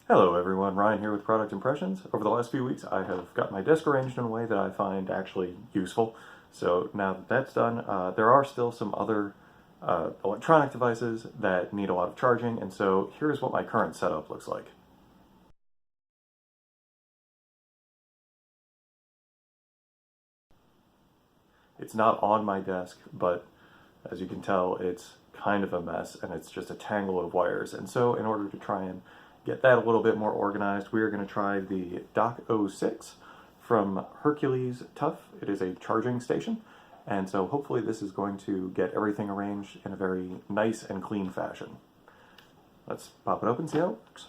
Hello everyone, Ryan here with Product Impressions. Over the last few weeks I have got my desk arranged in a way that I find actually useful. So now that that's done, there are still some other electronic devices that need a lot of charging, and so here's what my current setup looks like. It's not on my desk, but as you can tell, it's kind of a mess and it's just a tangle of wires. And so in order to try and get that a little bit more organized, we are going to try the Dock 06 from Hercules Tough. It is a charging station. And so hopefully this is going to get everything arranged in a very nice and clean fashion. Let's pop it open, see how it works.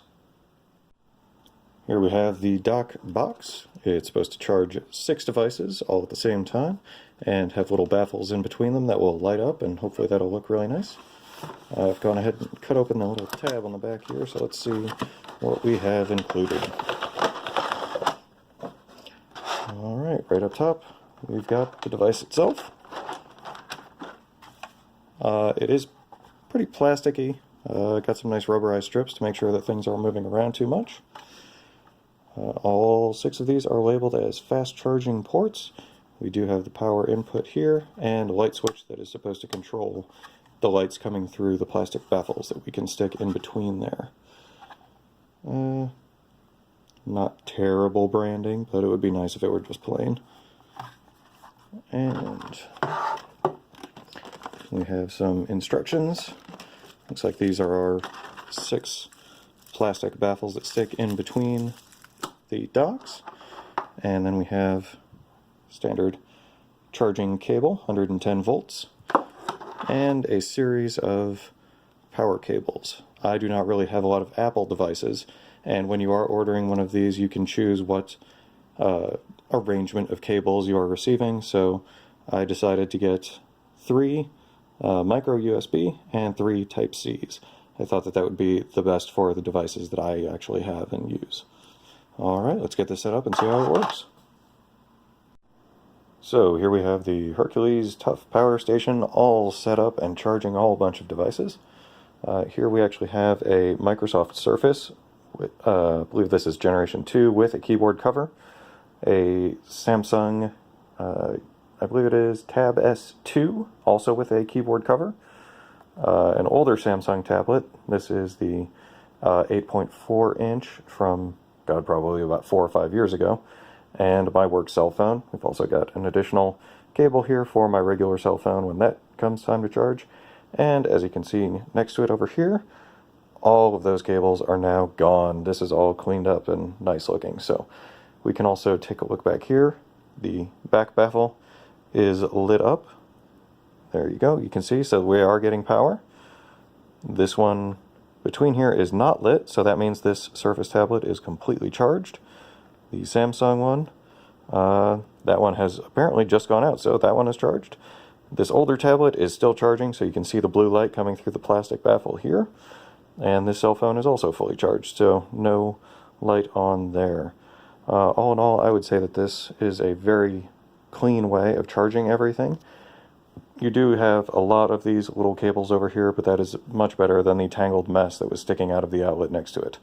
Here we have the dock box. It's supposed to charge 6 devices all at the same time and have little baffles in between them that will light up, and hopefully that'll look really nice. I've gone ahead and cut open the little tab on the back here, so let's see what we have included. Alright, right up top we've got the device itself. It is pretty plasticky. Got some nice rubberized strips to make sure that things aren't moving around too much. All 6 of these are labeled as fast charging ports. We do have the power input here and a light switch that is supposed to control the lights coming through the plastic baffles that we can stick in between there. Not terrible branding, but it would be nice if it were just plain. And we have some instructions. Looks like these are our 6 plastic baffles that stick in between the docks. And then we have standard charging cable, 110 volts, and a series of power cables. I do not really have a lot of Apple devices, and when you are ordering one of these you can choose what arrangement of cables you are receiving, so I decided to get 3 micro USB and 3 Type-Cs. I thought that that would be the best for the devices that I actually have and use. Alright, let's get this set up and see how it works. So here we have the Hercules Tough Power Station all set up and charging a whole bunch of devices. Here we actually have a Microsoft Surface, I believe this is generation 2, with a keyboard cover. A Samsung, I believe it is Tab S2, also with a keyboard cover. An older Samsung tablet. This is the 8.4 inch from, God, probably about 4 or 5 years ago. And my work cell phone. We've also got an additional cable here for my regular cell phone when that comes time to charge. And as you can see next to it over here, all of those cables are now gone. This is all cleaned up and nice looking. So we can also take a look back here. The back baffle is lit up. There you go, you can see, so we are getting power. This one between here is not lit, so that means this Surface tablet is completely charged. The Samsung one, that one has apparently just gone out, so that one is charged. This older tablet is still charging, so you can see the blue light coming through the plastic baffle here. And this cell phone is also fully charged, so no light on there. All in all, I would say that this is a very clean way of charging everything. You do have a lot of these little cables over here, but that is much better than the tangled mess that was sticking out of the outlet next to it.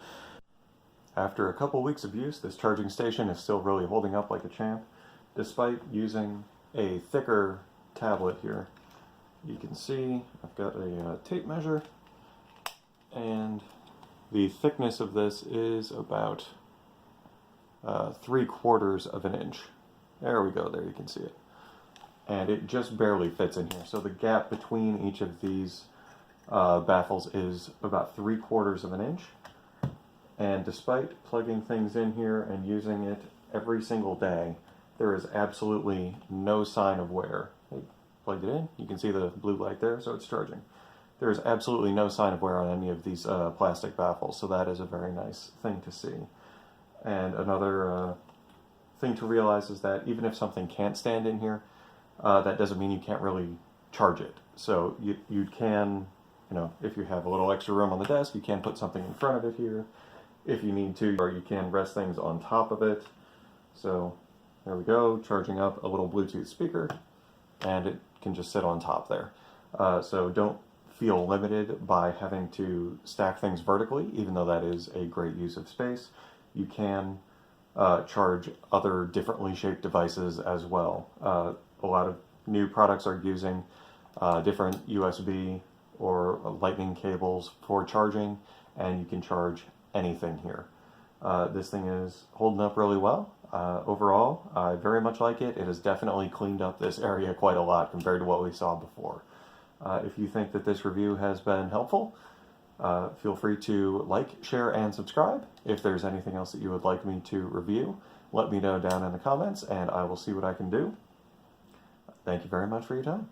After a couple weeks of use, this charging station is still really holding up like a champ, despite using a thicker tablet here. You can see I've got a tape measure, and the thickness of this is about 3/4 of an inch. There we go, there you can see it. And it just barely fits in here. So the gap between each of these baffles is about 3/4 of an inch. And despite plugging things in here and using it every single day, there is absolutely no sign of wear. I plugged it in, you can see the blue light there, so it's charging. There is absolutely no sign of wear on any of these plastic baffles, so that is a very nice thing to see. And another thing to realize is that even if something can't stand in here, that doesn't mean you can't really charge it. So you can, if you have a little extra room on the desk, you can put something in front of it here if you need to, or you can rest things on top of it. So there we go, charging up a little Bluetooth speaker, and it can just sit on top there. So don't feel limited by having to stack things vertically, even though that is a great use of space. You can charge other differently shaped devices as well. A lot of new products are using different USB or lightning cables for charging, and you can charge anything here. This thing is holding up really well. Overall, I very much like it. It has definitely cleaned up this area quite a lot compared to what we saw before. If you think that this review has been helpful, feel free to like, share, and subscribe. If there's anything else that you would like me to review, let me know down in the comments, and I will see what I can do. Thank you very much for your time.